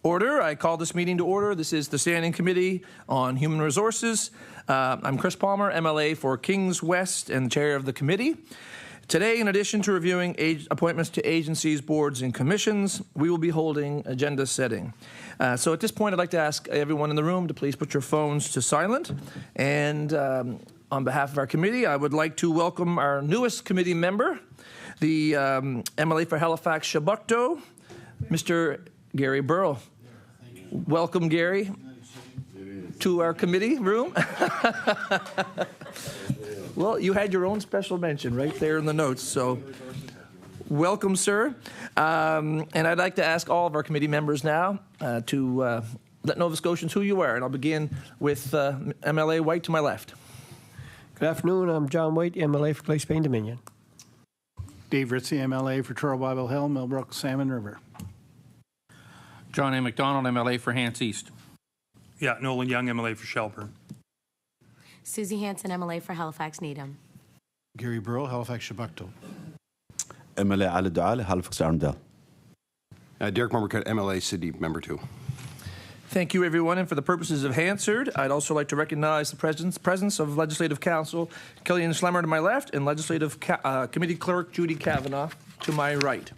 Order. I call this meeting to order. This is the Standing Committee on Human Resources. I'm Chris Palmer, MLA for Kings West and chair of the committee. Today, in addition to reviewing appointments to agencies, boards, and commissions, we will be holding agenda setting. So at this point, I'd like to ask everyone in the room to please put your phones to silent. And on behalf of our committee, I would like to welcome our newest committee member, the MLA for Halifax Chebucto, Mr. Gary Burrell. Welcome, Gary, to our committee room. Well, you had your own special mention right there in the notes, so welcome, sir. And I'd like to ask all of our committee members now to let Nova Scotians who you are, and I'll begin with MLA White to my left. Good afternoon. I'm John White, MLA for Clay Spain Dominion. Dave Ritzy, MLA for Truro Bible Hill, Millbrook, Salmon River. John A. McDonald, MLA for Hants East. Yeah, Nolan Young, MLA for Shelburne. Susie Hanson, MLA for Halifax Needham. Gary Burrell, Halifax Chebucto. MLA Ali Duale, Halifax Arndale. Derek Mumbercut, MLA Sydney, member 2. Thank you, everyone. And for the purposes of Hansard, I'd also like to recognize the presence of Legislative Counsel Killian Schlemmer to my left and Legislative Committee Clerk Judy Kavanaugh to my right.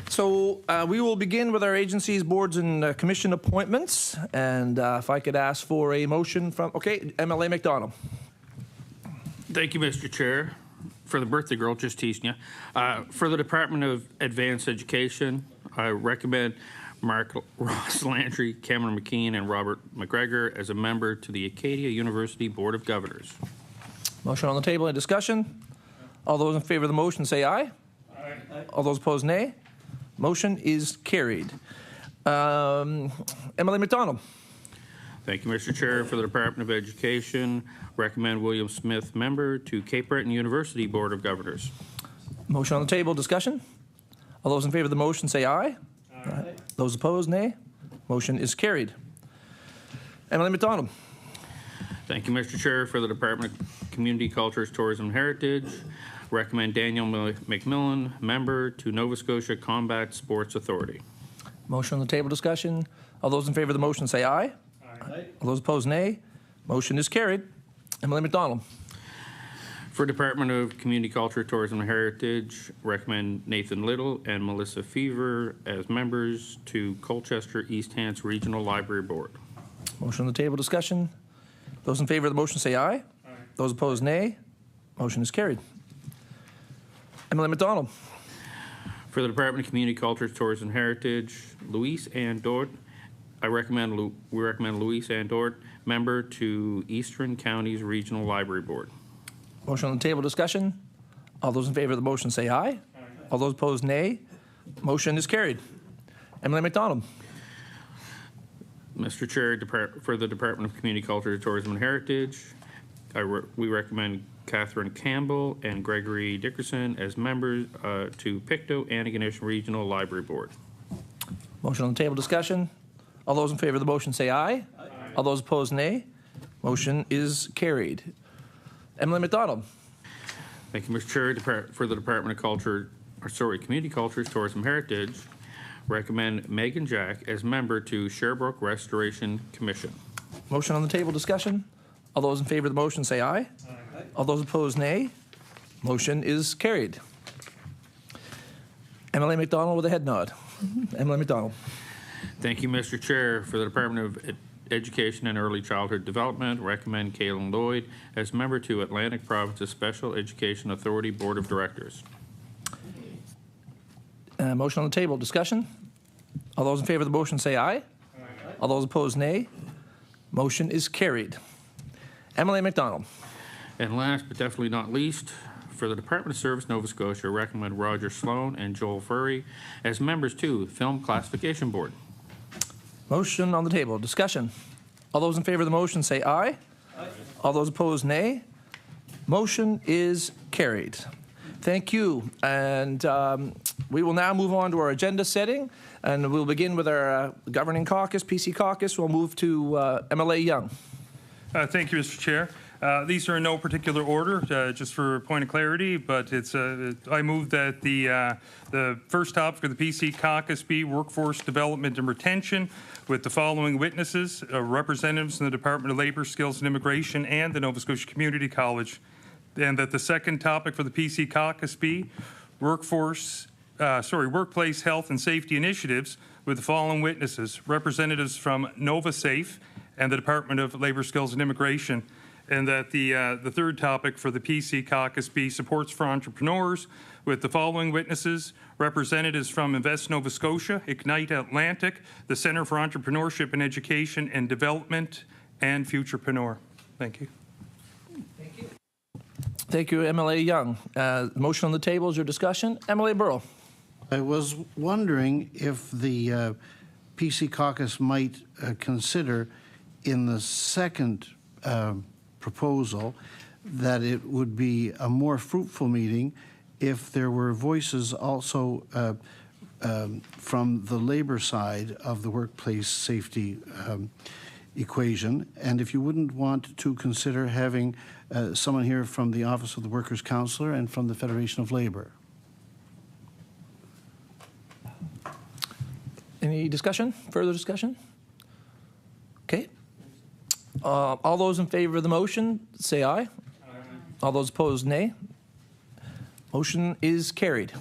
So we will begin with our agencies, boards, and commission appointments. And if I could ask for a motion from, MLA McDonald. Thank you, Mr. Chair. For the birthday girl, just teasing you. For the Department of Advanced Education, I recommend Mark Ross Landry, Cameron McKean, and Robert McGregor as a member to the Acadia University Board of Governors. Motion on the table. Any discussion? All those in favor of the motion say aye. Aye. All those opposed, nay. Motion is carried. MLA McDonald. Thank you, Mr. Chair. For the Department of Education, recommend William Smith, member to Cape Breton University Board of Governors. Motion on the table. Discussion? All those in favor of the motion say aye. Aye. Those opposed, nay. Motion is carried. MLA McDonald. Thank you, Mr. Chair. For the Department of Community, Cultures, Tourism, and Heritage, recommend Daniel McMillan, member to Nova Scotia Combat Sports Authority. Motion on the table. Discussion. All those in favor of the motion say aye. Aye. All those opposed, nay. Motion is carried. MLA McDonald. For Department of Community, Culture, Tourism, and Heritage, recommend Nathan Little and Melissa Fever as members to Colchester East Hants Regional Library Board. Motion on the table. Discussion. Those in favor of the motion say aye. Aye. Those opposed, nay. Motion is carried. MLA McDonald. For the Department of Community, Culture, Tourism, and Heritage, Luis Andort. We recommend Luis Andort, member to Eastern Counties Regional Library Board. Motion on the table. Discussion. All those in favor of the motion say aye. Aye. All those opposed, nay. Motion is carried. MLA McDonald. Mr. Chair, for the Department of Community, Culture, Tourism, and Heritage, we recommend Catherine Campbell and Gregory Dickerson as members to Pictou Antigonish Regional Library Board. Motion on the table. Discussion. All those in favor of the motion say aye. Aye. All those opposed, nay. Motion is carried. MLA McDonald. Thank you, Mr. Chair. For the Department of Community Cultures, Tourism, Heritage, recommend Megan Jack as member to Sherbrooke Restoration Commission. Motion on the table. Discussion. All those in favor of the motion say aye. Aye. All those opposed, nay. Motion is carried. MLA McDonald with a head nod. MLA McDonald. Thank you, Mr. Chair. For the Department of Education and Early Childhood Development, recommend Kaylin Lloyd as member to Atlantic Province's Special Education Authority Board of Directors. Motion on the table. Discussion. All those in favor of the motion say aye. Aye. All those opposed, nay. Motion is carried. MLA McDonald. And last but definitely not least, for the Department of Service, Nova Scotia, recommend Roger Sloan and Joel Furry as members to Film Classification Board. Motion on the table. Discussion. All those in favor of the motion say aye. Aye. All those opposed, nay. Motion is carried. Thank you. And we will now move on to our agenda setting, and we'll begin with our governing caucus, PC caucus. We'll move to MLA Young. Thank you, Mr. Chair. These are in no particular order, just for a point of clarity, but I move that the first topic for the PC caucus be workforce development and retention with the following witnesses, representatives from the Department of Labour, Skills and Immigration and the Nova Scotia Community College. And that the second topic for the PC caucus be workplace health and safety initiatives with the following witnesses, representatives from Nova Safe and the Department of Labour, Skills and Immigration. And that the third topic for the PC caucus be supports for entrepreneurs with the following witnesses, representatives from Invest Nova Scotia, Ignite Atlantic, the Centre for Entrepreneurship and Education and Development, and Futurepreneur. Thank you. Thank you, MLA Young. Motion on the table is your discussion. MLA Burrow. I was wondering if the PC caucus might consider in the second proposal that it would be a more fruitful meeting if there were voices also from the labor side of the workplace safety equation, and if you wouldn't want to consider having someone here from the Office of the Workers' Councillor and from the Federation of Labour. Any discussion? Further discussion? Okay. All those in favor of the motion, say aye. Aye. All those opposed, nay. Motion is carried.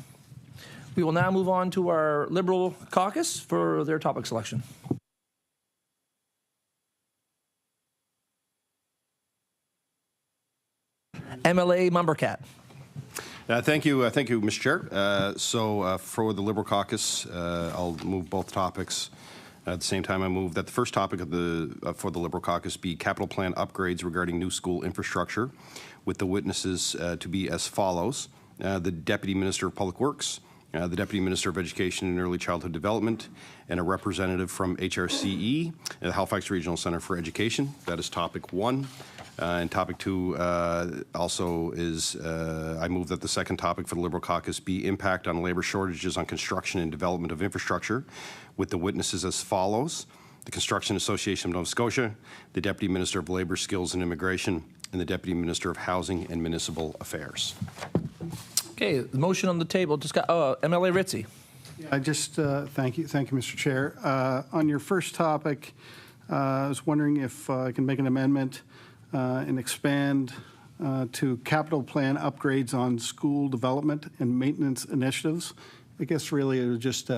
We will now move on to our Liberal caucus for their topic selection. MLA Mumbercat. Thank you, Mr. Chair. For the Liberal caucus, I'll move both topics. At the same time, I move that the first topic of for the Liberal caucus be capital plan upgrades regarding new school infrastructure, with the witnesses to be as follows: the Deputy Minister of Public Works, the Deputy Minister of Education and Early Childhood Development, and a representative from HRCE, the Halifax Regional Centre for Education. That is topic one. And topic two also is, I move that the second topic for the Liberal caucus be impact on labour shortages on construction and development of infrastructure, with the witnesses as follows: the Construction Association of Nova Scotia, the Deputy Minister of Labour, Skills and Immigration, and the Deputy Minister of Housing and Municipal Affairs. Okay, the motion on the table. MLA Ritzy. I just thank you, Mr. Chair. On your first topic, I was wondering if I can make an amendment and expand to capital plan upgrades on school development and maintenance initiatives. I guess really it would just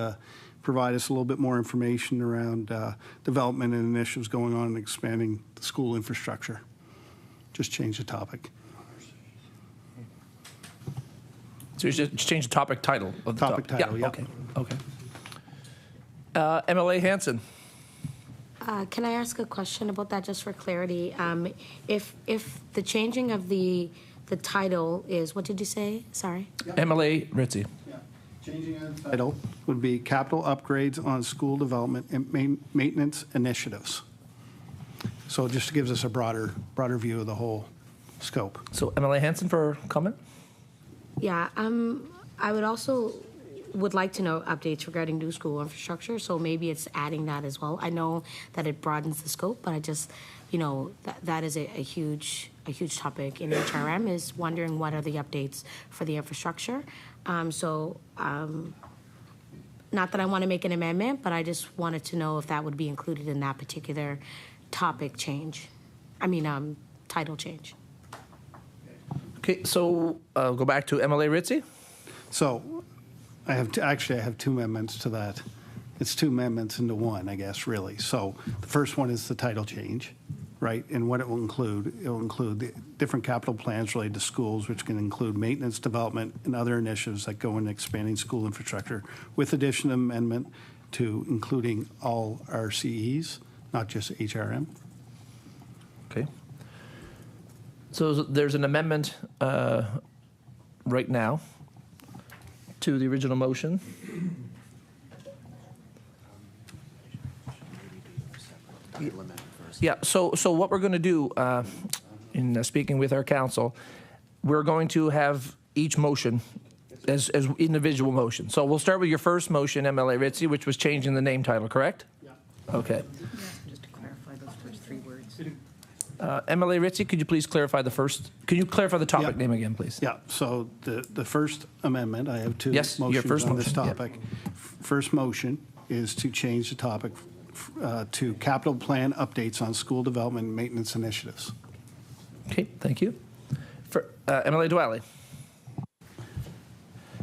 provide us a little bit more information around development and initiatives going on and expanding the school infrastructure. Just change the topic. So you just change the topic title of the topic title, yeah. Okay. MLA Hanson. Can I ask a question about that, just for clarity? If the changing of the title is, what did you say? Sorry. Yeah. MLA Ritzy. Yeah. Changing the title would be capital upgrades on school development and maintenance initiatives. So it just gives us a broader view of the whole scope. So MLA Hanson for comment. Yeah, I would like to know updates regarding new school infrastructure, so maybe it's adding that as well. I know that it broadens the scope, but I just, that is a huge topic in HRM, is wondering what are the updates for the infrastructure. Not that I want to make an amendment, but I just wanted to know if that would be included in that particular topic change. Title change. Okay, so I'll go back to MLA Ritzy. So I have two amendments to that. It's two amendments into one, I guess, really. So the first one is the title change, right? And what it will include the different capital plans related to schools, which can include maintenance, development, and other initiatives that go in expanding school infrastructure, with addition amendment to including all RCEs, not just HRM. Okay. So there's an amendment right now to the original motion. Yeah, so what we're going to do in speaking with our council, we're going to have each motion as individual motion. So we'll start with your first motion, MLA Ritzy, which was changing the name title, correct? Yeah. Okay. Just to clarify those first three words. MLA Ritchie, could you please clarify the first? Can you clarify the topic name again, please? Yeah, so the first amendment, I have two Yes, your motions first on this motion, yeah. topic. First motion is to change the topic to capital plan updates on school development and maintenance initiatives. Okay, thank you. For MLA Dwally.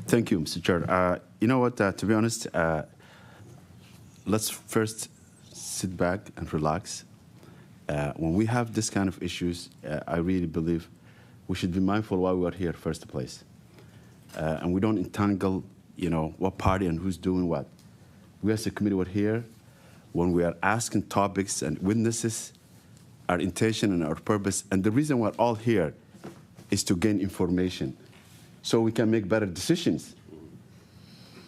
Thank you, Mr. Chair. You know what, to be honest, let's first sit back and relax. When we have this kind of issues, I really believe we should be mindful why we are here first place. And we don't entangle, what party and who's doing what. We as a committee are here when we are asking topics and witnesses, our intention and our purpose. And the reason we're all here is to gain information so we can make better decisions.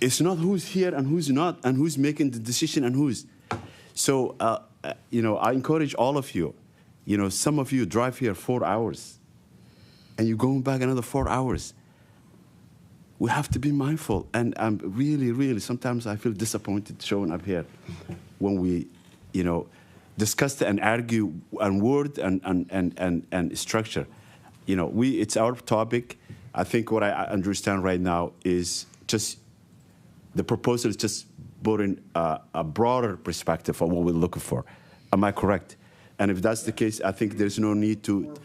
It's not who's here and who's not and who's making the decision and who's. So, I encourage all of you, some of you drive here 4 hours and you're going back another 4 hours. We have to be mindful. And I'm really, sometimes I feel disappointed showing up here when we, discuss and argue on word and structure. It's our topic. I think what I understand right now is just the proposal is just putting a broader perspective on what we're looking for. Am I correct? And if that's the case, I think there's no need to,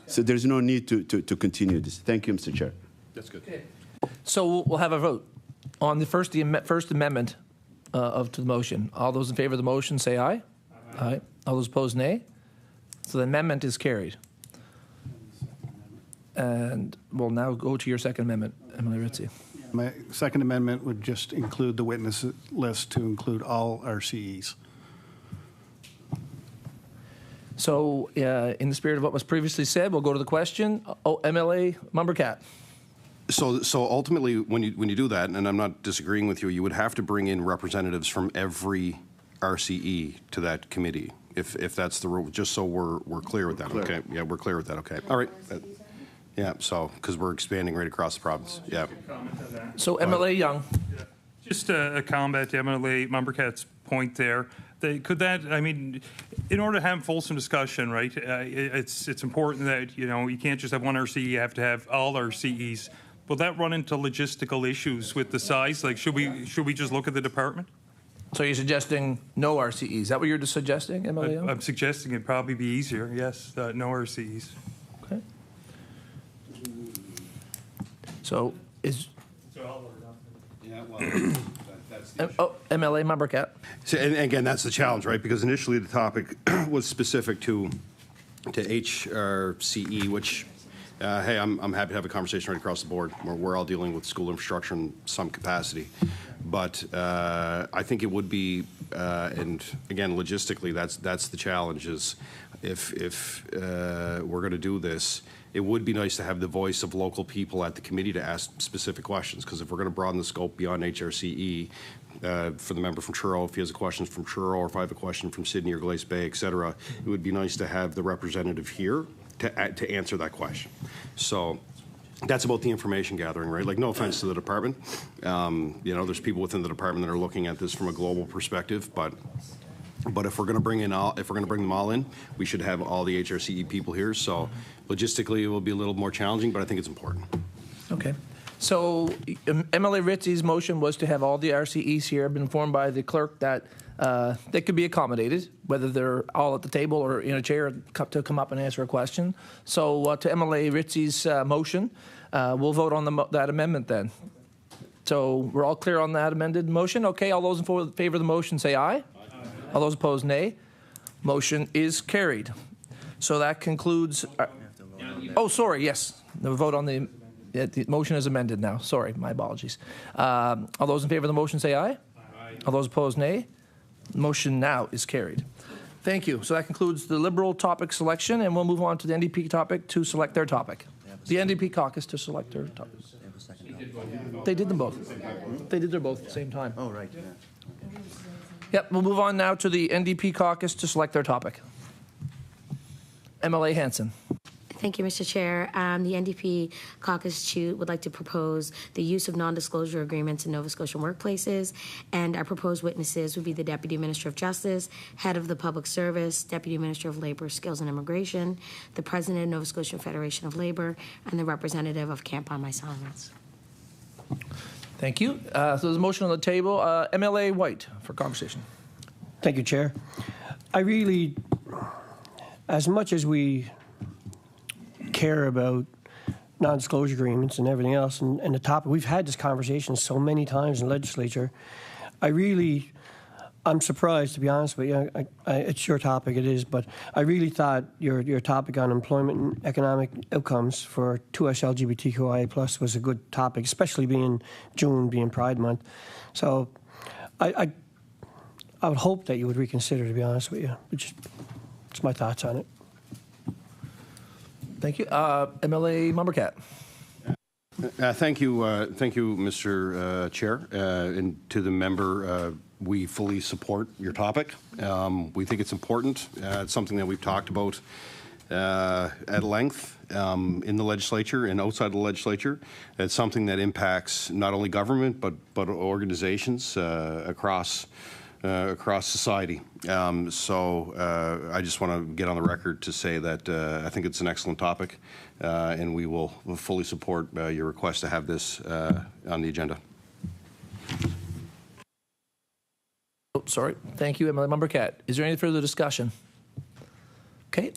so there's no need to continue this. Thank you, Mr. Chair. That's good. Okay. So we'll have a vote on the first amendment to the motion. All those in favor of the motion say aye. Aye. All those opposed, nay. So the amendment is carried. And we'll now go to your second amendment, Emily Ritchie. My second amendment would just include the witness list to include all RCEs. So in the spirit of what was previously said, we'll go to the question. MLA Mumbercat. So ultimately, when you do that, and I'm not disagreeing with you, you would have to bring in representatives from every RCE to that committee, if that's the rule. Just so we're clear with that. Clear. Okay. Yeah, we're clear with that. Okay. All right. Yeah. So because we're expanding right across the province. Yeah. So MLA Young. Just a comment to MLA Mumbercat's point there. In order to have fulsome discussion, right, it's important that, you can't just have one RCE, you have to have all RCEs. Will that run into logistical issues with the size? Like, should we just look at the department? So you're suggesting no RCEs? Is that what you're suggesting, MLA Young? I'm suggesting it'd probably be easier, yes, no RCEs. Okay. So is... Yeah, well, MLA Mumbercat. So, and again, that's the challenge, right? Because initially the topic was specific to HRCE, which, hey, I'm happy to have a conversation right across the board. We're all dealing with school infrastructure in some capacity. But I think it would be, and again, logistically, that's the challenge, is if we're going to do this, it would be nice to have the voice of local people at the committee to ask specific questions, because if we're going to broaden the scope beyond HRCE, for the member from Truro, if he has a question from Truro, or if I have a question from Sydney or Glace Bay, et cetera, it would be nice to have the representative here to answer that question. So that's about the information gathering, right? Like, no offense to the department. There's people within the department that are looking at this from a global perspective, but if we're going to bring them all in, we should have all the HRCE people here. So logistically, it will be a little more challenging, but I think it's important. Okay. So MLA Ritchie's motion was to have all the RCEs here. I've been informed by the clerk that they could be accommodated, whether they're all at the table or in a chair to come up and answer a question. So to MLA Ritchie's motion, we'll vote on that amendment then. So we're all clear on that amended motion? Okay, all those in favor of the motion say aye. All those opposed, nay. Motion is carried. So that concludes... sorry, yes. The vote on the motion is amended now. Sorry, my apologies. All those in favor of the motion say aye. Aye. All those opposed, nay. Motion now is carried. Thank you. So that concludes the Liberal topic selection, and we'll move on to the NDP topic to select their topic. The NDP caucus to select their topic. They did them both. They did them both at the same time. Oh, right. Yep, we'll move on now to the NDP caucus to select their topic. MLA Hanson. Thank you, Mr. Chair. The NDP caucus would like to propose the use of non-disclosure agreements in Nova Scotian workplaces, and our proposed witnesses would be the Deputy Minister of Justice, Head of the Public Service, Deputy Minister of Labour, Skills and Immigration, the President of Nova Scotian Federation of Labour, and the representative of Camp on My Silence. Thank you. So there's a motion on the table. MLA White for conversation. Thank you, Chair. I really, as much as we care about non-disclosure agreements and everything else and the topic, we've had this conversation so many times in the legislature. I'm surprised, to be honest with you. It's your topic, it is, but I really thought your topic on employment and economic outcomes for 2S LGBTQIA+ was a good topic, especially being June, being Pride Month. So I would hope that you would reconsider, to be honest with you. It's my thoughts on it. Thank you. MLA Mumbercat. Thank you, Mr. Chair, and to the member. We fully support your topic. We think it's important. It's something that we've talked about at length in the legislature and outside the legislature. It's something that impacts not only government but organizations across society. So I just want to get on the record to say that I think it's an excellent topic, and we will fully support your request to have this on the agenda. Oh, sorry. Thank you, MLA Mumbercat. Is there any further discussion? Okay.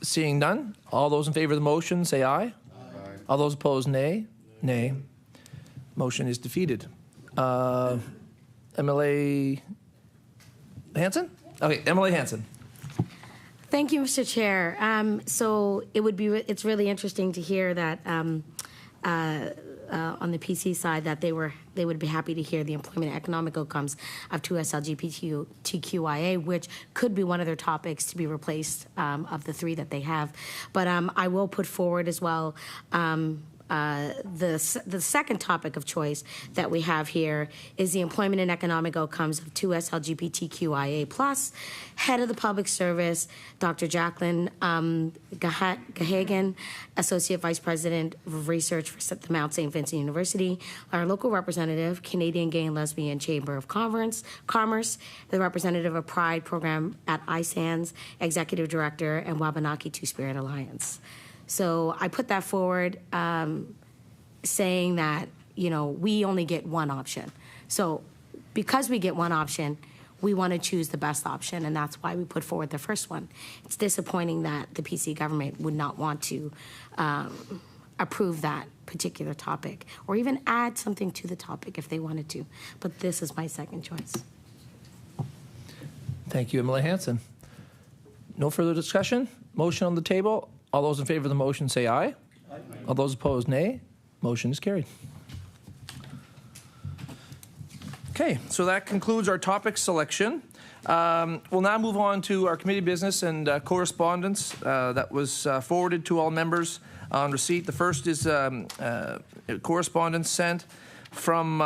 Seeing none, all those in favor of the motion say aye. Aye. All those opposed, nay. Nay. Motion is defeated. MLA Hanson? Okay, MLA Hanson. Thank you, Mr. Chair. So it's really interesting to hear that on the PC side that they would be happy to hear the employment and economic outcomes of 2S LGBTQIA, which could be one of their topics to be replaced of the three that they have. But I will put forward as well the second topic of choice that we have here is the employment and economic outcomes of 2S LGBTQIA+, Head of the Public Service, Dr. Jacqueline Gahagan, Associate Vice President of Research for the Mount St. Vincent University, our local representative, Canadian Gay and Lesbian Chamber of Commerce, the representative of Pride Program at ISANS, Executive Director, and Wabanaki Two-Spirit Alliance. So I put that forward saying that, we only get one option. So because we get one option, we want to choose the best option, and that's why we put forward the first one. It's disappointing that the PC government would not want to approve that particular topic or even add something to the topic if they wanted to. But this is my second choice. Thank you, MLA Hanson. No further discussion? Motion on the table. All those in favor of the motion say aye. Aye. All those opposed, nay. Motion is carried. Okay, so that concludes our topic selection. We'll now move on to our committee business and correspondence that was forwarded to all members on receipt. The first is correspondence sent from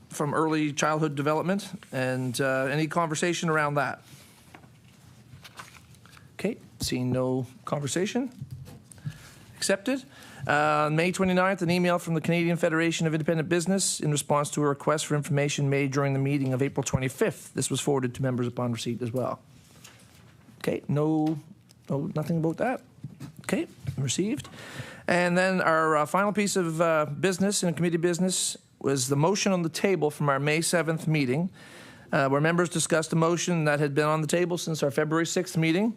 from early childhood development, and any conversation around that. Okay, seeing no conversation. Accepted. May 29th, an email from the Canadian Federation of Independent Business in response to a request for information made during the meeting of April 25th. This was forwarded to members upon receipt as well. Okay, nothing about that. Okay, received. And then our final piece of business in committee business was the motion on the table from our May 7th meeting, where members discussed a motion that had been on the table since our February 6th meeting,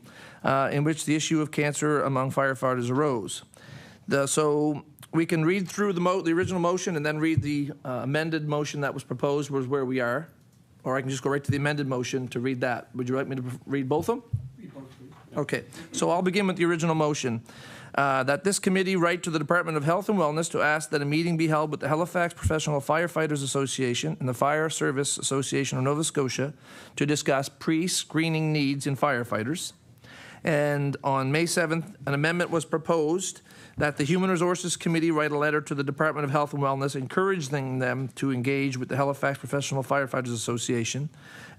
in which the issue of cancer among firefighters arose. So we can read through the original motion and then read the amended motion that was proposed, was where we are. Or I can just go right to the amended motion to read that. Would you like me to read both of them? Read both, please. Okay, so I'll begin with the original motion. That this committee write to the Department of Health and Wellness to ask that a meeting be held with the Halifax Professional Firefighters Association and the Fire Service Association of Nova Scotia to discuss pre-screening needs in firefighters, And on May 7th, an amendment was proposed that the Human Resources Committee write a letter to the Department of Health and Wellness encouraging them to engage with the Halifax Professional Firefighters Association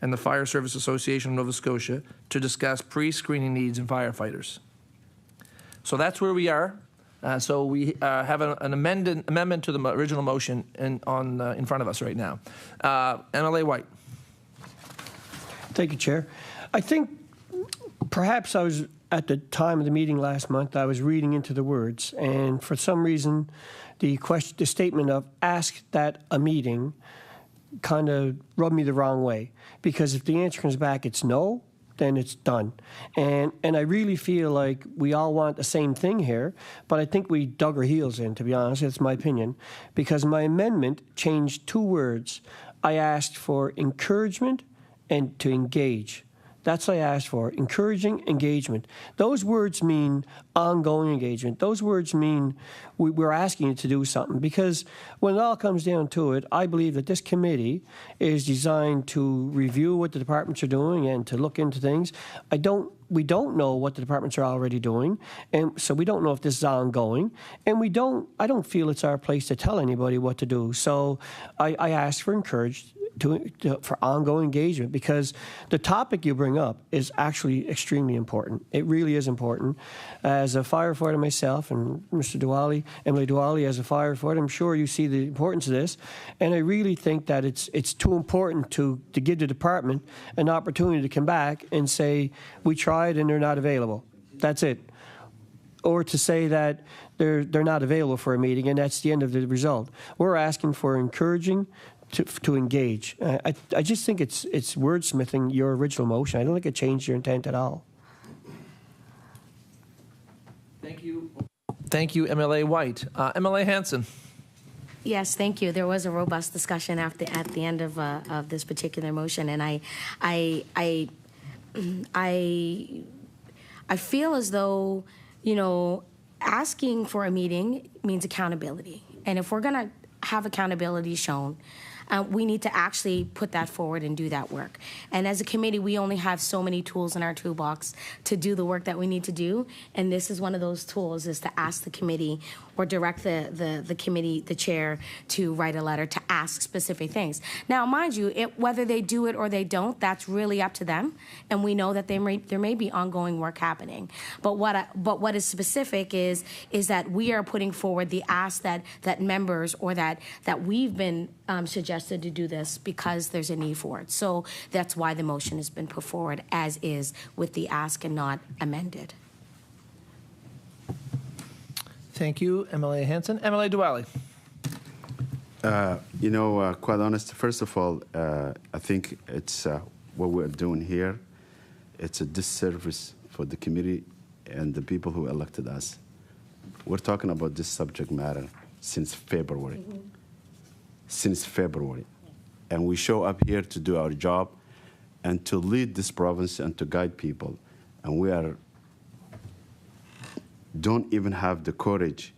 and the Fire Service Association of Nova Scotia to discuss pre-screening needs in firefighters. So that's where we are. So we have an amendment to the original motion in front of us right now. MLA White. Thank you, Chair. I think perhaps I was, at the time of the meeting last month, I was reading into the words, and for some reason, the statement of ask that a meeting kind of rubbed me the wrong way. Because if the answer comes back, it's no, then it's done. And I really feel like we all want the same thing here, but I think we dug our heels in, to be honest. That's my opinion. Because my amendment changed two words. I asked for encouragement and to engage. That's what I asked for, encouraging engagement. Those words mean ongoing engagement. Those words mean we're asking you to do something, because when it all comes down to it, I believe that this committee is designed to review what the departments are doing and to look into things. We don't know what the departments are already doing, and so we don't know if this is ongoing, and I don't feel it's our place to tell anybody what to do. So I ask for encouragement. For ongoing engagement, because the topic you bring up is actually extremely important. It really is important. As a firefighter myself, and Mr. Diwali, Emily Diwali, as a firefighter, I'm sure you see the importance of this, and I really think that it's too important to give the department an opportunity to come back and say, we tried and they're not available. That's it. Or to say that they're not available for a meeting and that's the end of the result. We're asking for encouraging to engage. I just think it's wordsmithing your original motion. I don't think it changed your intent at all. Thank you. Thank you, MLA White. MLA Hanson. Yes, thank you. There was a robust discussion at the end of this particular motion, and I feel as though, asking for a meeting means accountability, and if we're going to have accountability shown, we need to actually put that forward and do that work. And as a committee, we only have so many tools in our toolbox to do the work that we need to do. And this is one of those tools, is to ask the committee or direct the committee, the chair, to write a letter to ask specific things. Now, mind you, whether they do it or they don't, that's really up to them. And we know that there may be ongoing work happening. But what is specific is that we are putting forward the ask that members or that we've been suggested to do this because there's a need for it. So that's why the motion has been put forward as is, with the ask and not amended. Thank you, MLA Hanson. MLA Diwali. Quite honest, first of all, I think it's what we're doing here. It's a disservice for the committee and the people who elected us. We're talking about this subject matter since February. Mm-hmm. Since February. And we show up here to do our job and to lead this province and to guide people. And we don't even have the courage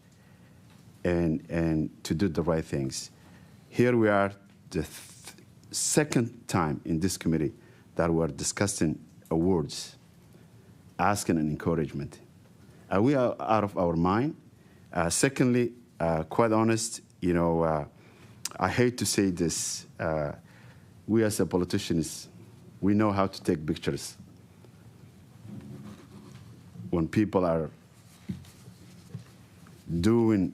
and to do the right things. Here we are, the second time in this committee that we're discussing awards, asking an encouragement. We are out of our mind. Secondly, quite honest, I hate to say this, we as a politicians, we know how to take pictures. When people are doing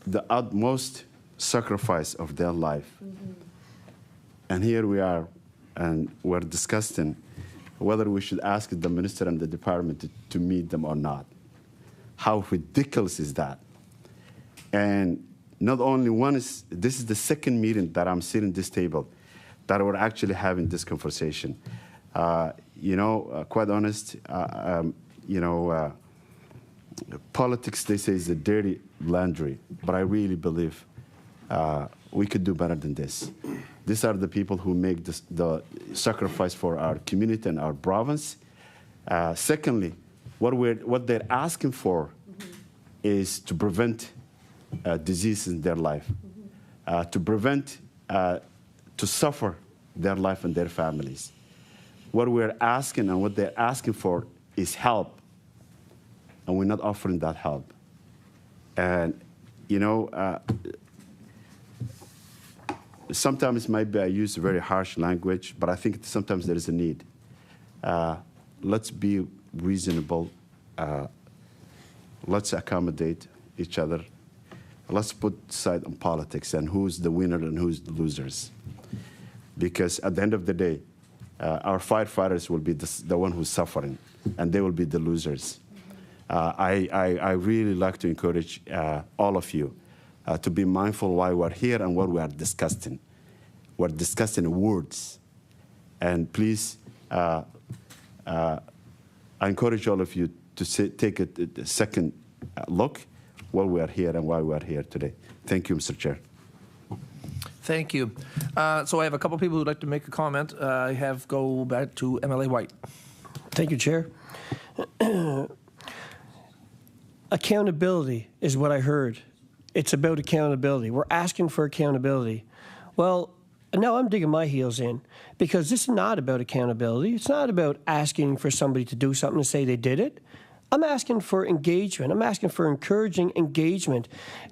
the utmost sacrifice of their life. Mm-hmm. And here we are, and we're discussing whether we should ask the minister and the department to meet them or not. How ridiculous is that? And not only this is the second meeting that I'm sitting at this table that we're actually having this conversation. Quite honest, politics, they say, is a dirty laundry, but I really believe we could do better than this. These are the people who make the sacrifice for our community and our province. Secondly, what they're asking for is to prevent disease in their life, to prevent, to suffer their life and their families. what we're asking and what they're asking for is help, and we're not offering that help. And, you know, sometimes maybe I use very harsh language, but I think sometimes there is a need. Let's be reasonable. Let's accommodate each other. Let's put aside on politics and who's the winner and who's the losers. Because at the end of the day, our firefighters will be the one who's suffering, and they will be the losers. I really like to encourage all of you to be mindful why we're here and what we are discussing. We're discussing words. And please, I encourage all of you to take a second look why we are here and why we are here today. Thank you, Mr. Chair. Thank you. So I have a couple people who'd like to make a comment. I go back to MLA White. Thank you, Chair. Accountability is what I heard. It's about accountability. We're asking for accountability. Well, now I'm digging my heels in, because this is not about accountability. It's not about asking for somebody to do something and say they did it. I'm asking for engagement. I'm asking for encouraging engagement.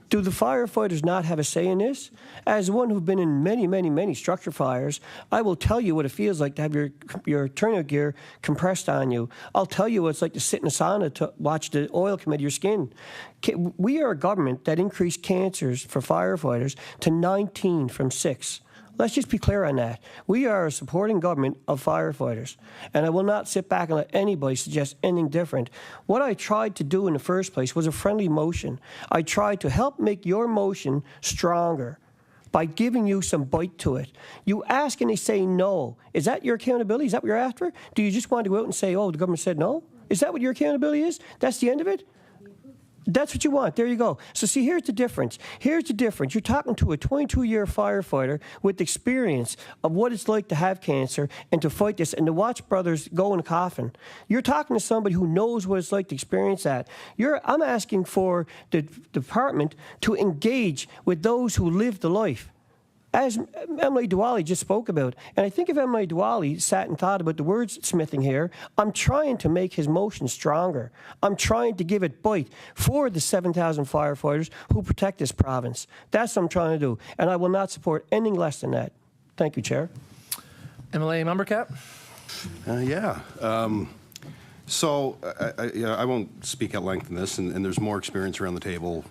Do the firefighters not have a say in this? As one who's been in many, many, many structure fires, I will tell you what it feels like to have your turnout gear compressed on you. I'll tell you what it's like to sit in a sauna to watch the oil come out of your skin. We are a government that increased cancers for firefighters to 19 from 6. Let's just be clear on that. We are a supporting government of firefighters, and I will not sit back and let anybody suggest anything different. What I tried to do in the first place was a friendly motion. I tried to help make your motion stronger by giving you some bite to it. You ask and they say no. Is that your accountability? Is that what you're after? Do you just want to go out and say, oh, the government said no? Is that what your accountability is? That's the end of it? That's what you want. There you go. So see, here's the difference. Here's the difference. You're talking to a 22-year firefighter with experience of what it's like to have cancer and to fight this and to watch brothers go in a coffin. You're talking to somebody who knows what it's like to experience that. I'm asking for the department to engage with those who live the life, as Emily Diwali just spoke about. And I think if Emily Diwali sat and thought about the wordsmithing here, I'm trying to make his motion stronger. I'm trying to give it bite for the 7,000 firefighters who protect this province. That's what I'm trying to do. And I will not support anything less than that. Thank you, Chair. MLA Member Cap? So I won't speak at length in this, and there's more experience around the table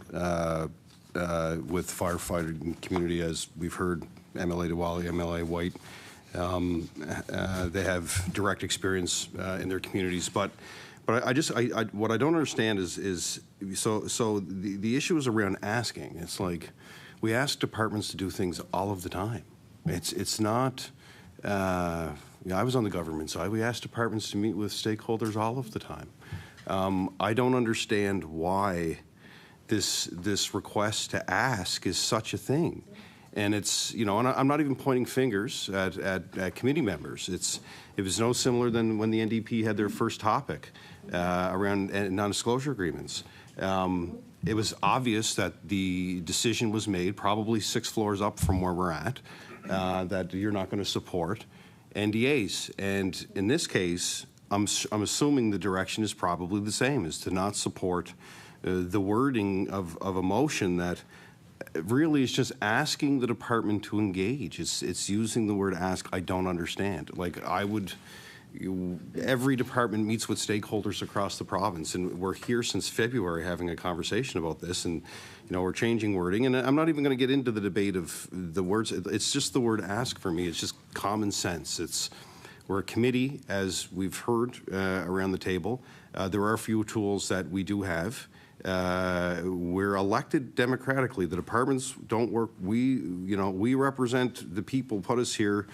with firefighting community, as we've heard, MLA Diwali, MLA White. They have direct experience in their communities, but what I don't understand is so the issue is around asking. It's like we ask departments to do things all of the time. It's not. I was on the government side. We ask departments to meet with stakeholders all of the time. I don't understand why this request to ask is such a thing. And it's, and I'm not even pointing fingers at committee members. It was no similar than when the NDP had their first topic around non-disclosure agreements. It was obvious that the decision was made, probably 6 floors up from where we're at, that you're not going to support NDAs. And in this case, I'm assuming the direction is probably the same, is to not support the wording of a motion that really is just asking the department to engage. It's using the word ask. I don't understand. Like every department meets with stakeholders across the province, and we're here since February having a conversation about this, and we're changing wording. And I'm not even going to get into the debate of the words. It's just the word ask for me. It's just common sense. We're a committee, as we've heard around the table. There are a few tools that we do have. We're elected democratically. The departments don't work. We represent the people, put us here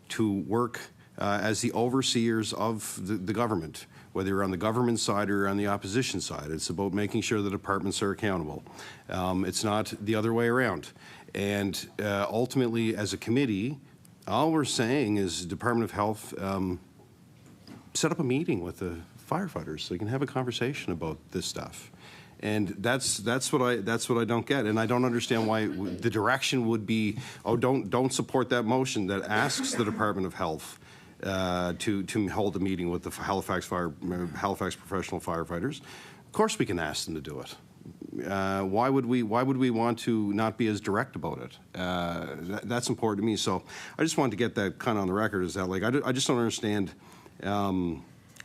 to work as the overseers of the government, whether you're on the government side or on the opposition side. It's about making sure the departments are accountable. It's not the other way around. And ultimately, as a committee, all we're saying is Department of Health set up a meeting with the firefighters so you can have a conversation about this stuff. And that's what I don't get, and I don't understand why the direction would be, oh, don't support that motion that asks the Department of Health to hold a meeting with the Halifax professional firefighters. Of course, we can ask them to do it. Why would we want to not be as direct about it? That's important to me. So I just wanted to get that kind of on the record. Is that like I just don't understand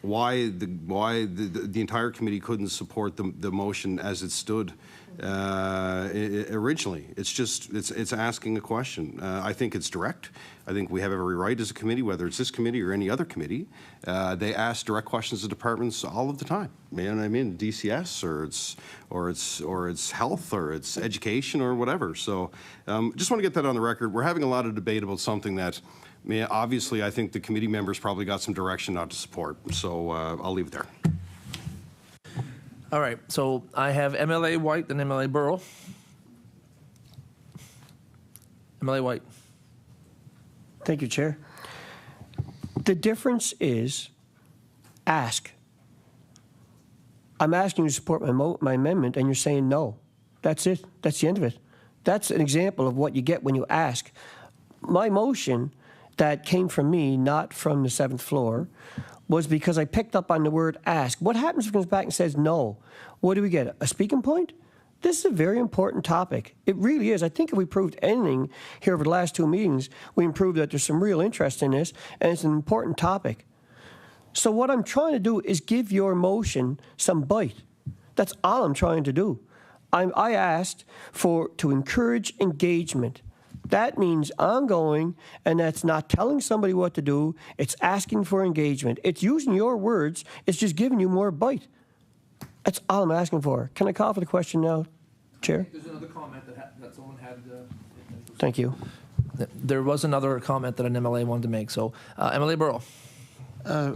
why the entire committee couldn't support the motion as it stood originally. It's asking a question. I think it's direct. I think we have every right as a committee, whether it's this committee or any other committee. They ask direct questions of departments all of the time. Man, I mean, DCS or it's health or it's education or whatever. So just want to get that on the record. We're having a lot of debate about something that, obviously, I think the committee members probably got some direction not to support. So I'll leave it there. All right, so I have MLA White and MLA Burrell. MLA White. Thank you, Chair. The difference is ask. I'm asking you to support my amendment, and you're saying no. That's it. That's the end of it. That's an example of what you get when you ask. My motion that came from me, not from the 7th floor, was because I picked up on the word ask. What happens if it comes back and says no? What do we get? A speaking point? This is a very important topic. It really is. I think if we proved anything here over the last 2 meetings, we proved that there's some real interest in this, and it's an important topic. So what I'm trying to do is give your motion some bite. That's all I'm trying to do. I asked to encourage engagement. That means ongoing, and that's not telling somebody what to do. It's asking for engagement. It's using your words. It's just giving you more bite. That's all I'm asking for. Can I call for the question now, Chair? There's another comment that someone had. Thank you. There was another comment that an MLA wanted to make. So, MLA Burrell. I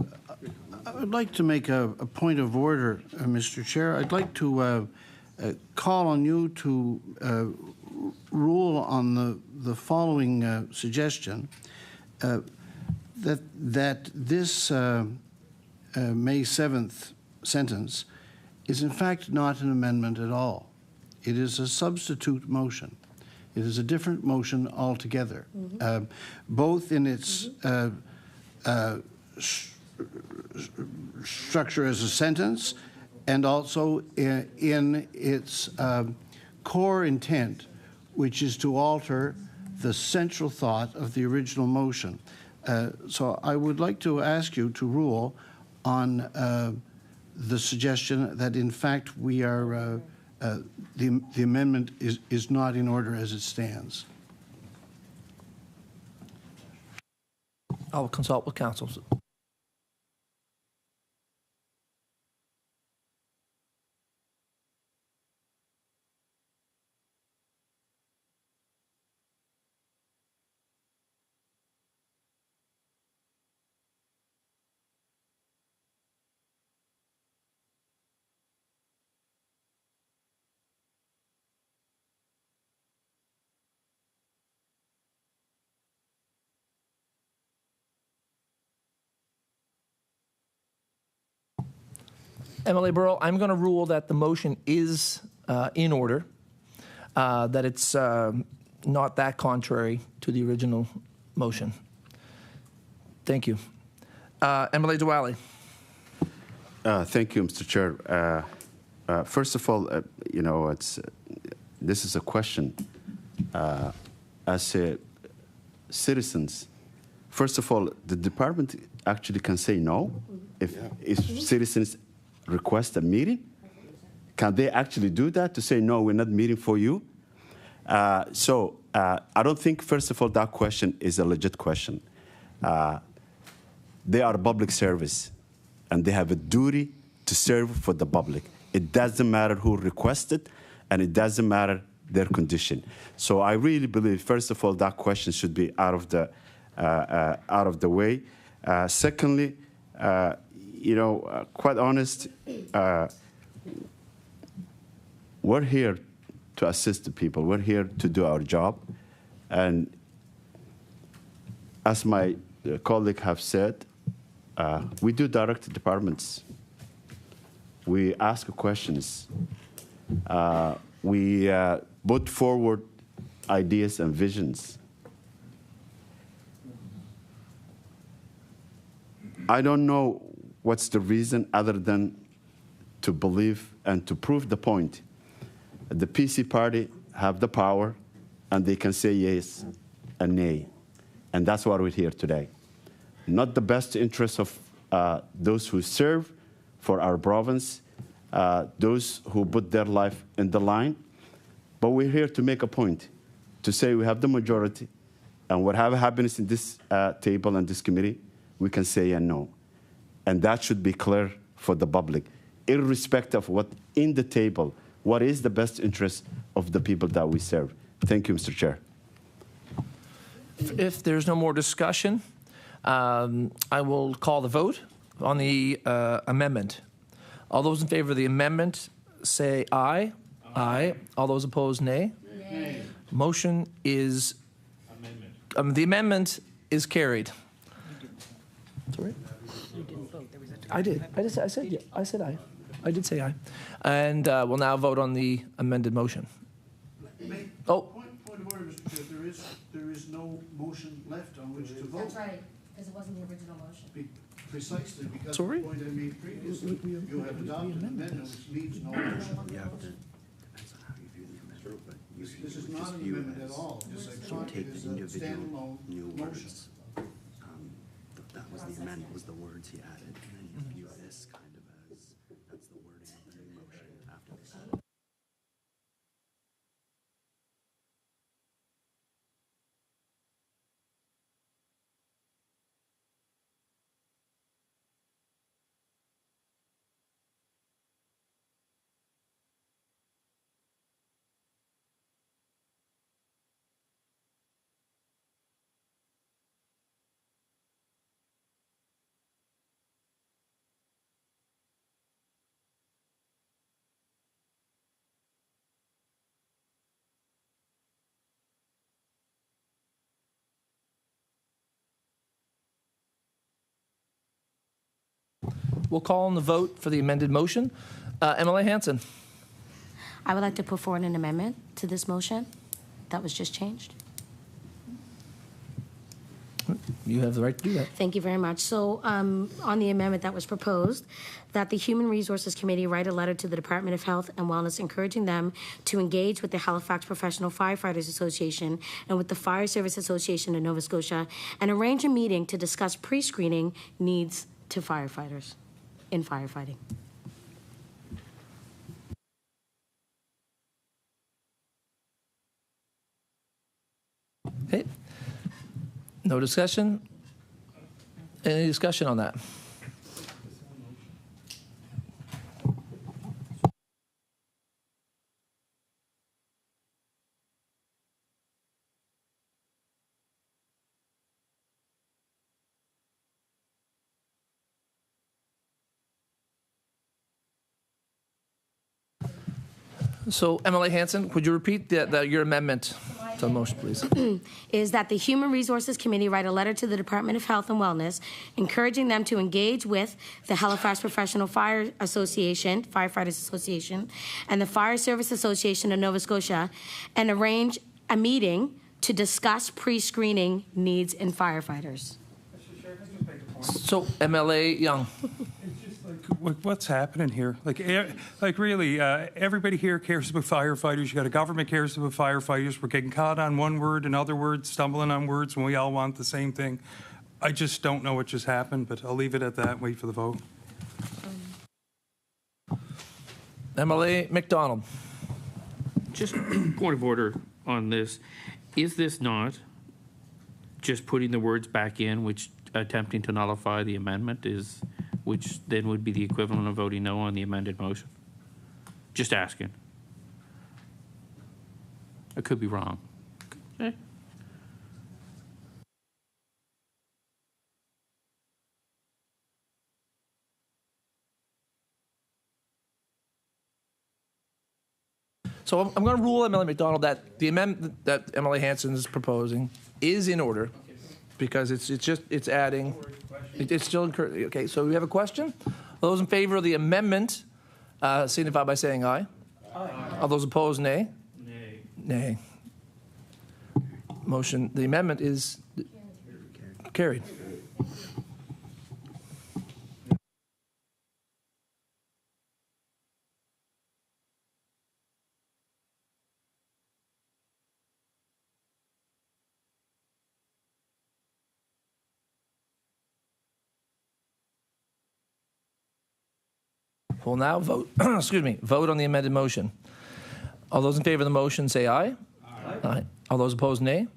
would like to make a point of order, Mr. Chair. I'd like to call on you to rule on the following suggestion, that this May 7th sentence is in fact not an amendment at all. It is a substitute motion. It is a different motion altogether, both in its structure as a sentence and also in its core intent, which is to alter the central thought of the original motion. So I would like to ask you to rule on the suggestion that, in fact, we are the amendment is not in order as it stands. I'll consult with counsel. MLA Burrell, I'm going to rule that the motion is in order, that it's not that contrary to the original motion. Thank you. MLA Dwally. Thank you, Mr. Chair. First of all, you know, this is a question. As citizens, first of all, the department actually can say no if citizens request a meeting. Can they actually do that to say, no, we're not meeting for you? So I don't think, first of all, that question is a legit question. They are public service, and they have a duty to serve for the public. It doesn't matter who requested, and it doesn't matter their condition. So I really believe, first of all, that question should be out of the way. Secondly, you know, quite honest, we're here to assist the people. We're here to do our job. And as my colleague have said, we do direct departments. We ask questions. We put forward ideas and visions. I don't know what's the reason other than to believe and to prove the point. The PC party have the power, and they can say yes and nay. And that's why we're here today. Not the best interest of those who serve for our province, those who put their life in the line, but we're here to make a point, to say we have the majority, and whatever happens in this table and this committee, we can say and no. And that should be clear for the public, irrespective of what in the table, what is the best interest of the people that we serve. Thank you, Mr. Chair. If there's no more discussion, I will call the vote on the amendment. All those in favor of the amendment say aye. Aye. All those opposed, nay. Nay. Motion is the amendment is carried. Sorry? You didn't vote. I did. I said yeah. I said aye. I did say aye. And we'll now vote on the amended motion. Oh. Point of order, Mr. Chair. There is no motion left on which to vote. That's right, because it wasn't the original motion. Precisely because Sorry? the point I made previously, you have adopted an amendment which needs no motion. This is not an amendment at all. It is a standalone motion. That was the amendment, was the words he added, and then you view this kind of as, that's the wording of the new motion after this. We'll call on the vote for the amended motion. MLA Hanson. I would like to put forward an amendment to this motion that was just changed. You have the right to do that. Thank you very much. So on the amendment that was proposed, that the Human Resources Committee write a letter to the Department of Health and Wellness encouraging them to engage with the Halifax Professional Firefighters Association and with the Fire Service Association of Nova Scotia and arrange a meeting to discuss pre-screening needs to firefighters in firefighting. Okay. No discussion? Any discussion on that? So, MLA Hanson, could you repeat your amendment to the motion, please? Is that the Human Resources Committee write a letter to the Department of Health and Wellness encouraging them to engage with the Halifax Professional Fire Association, Firefighters Association, and the Fire Service Association of Nova Scotia and arrange a meeting to discuss pre-screening needs in firefighters. So, MLA Young. What's happening here? Really, everybody here cares about firefighters. You got a government cares about firefighters. We're getting caught on one word and other words, stumbling on words when we all want the same thing. I just don't know what just happened, but I'll leave it at that. Wait for the vote. MLA McDonald. Just point of order on this. Is this not just putting the words back in, which attempting to nullify the amendment is, which then would be the equivalent of voting no on the amended motion? Just asking. I could be wrong. Okay. So I'm going to rule MLA McDonald that the amendment that MLA Hanson is proposing is in order because it's adding. It's still encouraging. Okay, so we have a question. All those in favor of the amendment signify by saying aye. Aye. All those opposed, nay. Nay. Nay. Motion. The amendment is carried. We'll now vote, excuse me, vote on the amended motion. All those in favor of the motion say aye. Aye. All those opposed, nay.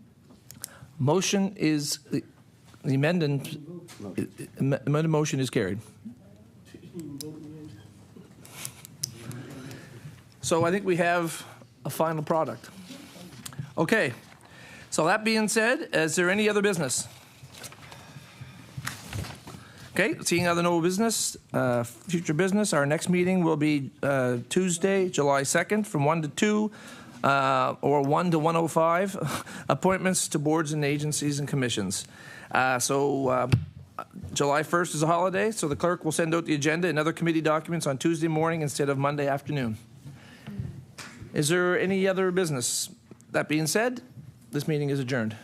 Motion is, the amended motion is carried. So I think we have a final product. Okay. So that being said, is there any other business? Okay, seeing other no business, future business, our next meeting will be Tuesday, July 2nd from 1 to 2 or 1 to 1:05, appointments to boards and agencies and commissions. July 1st is a holiday, so the clerk will send out the agenda and other committee documents on Tuesday morning instead of Monday afternoon. Is there any other business? That being said, this meeting is adjourned.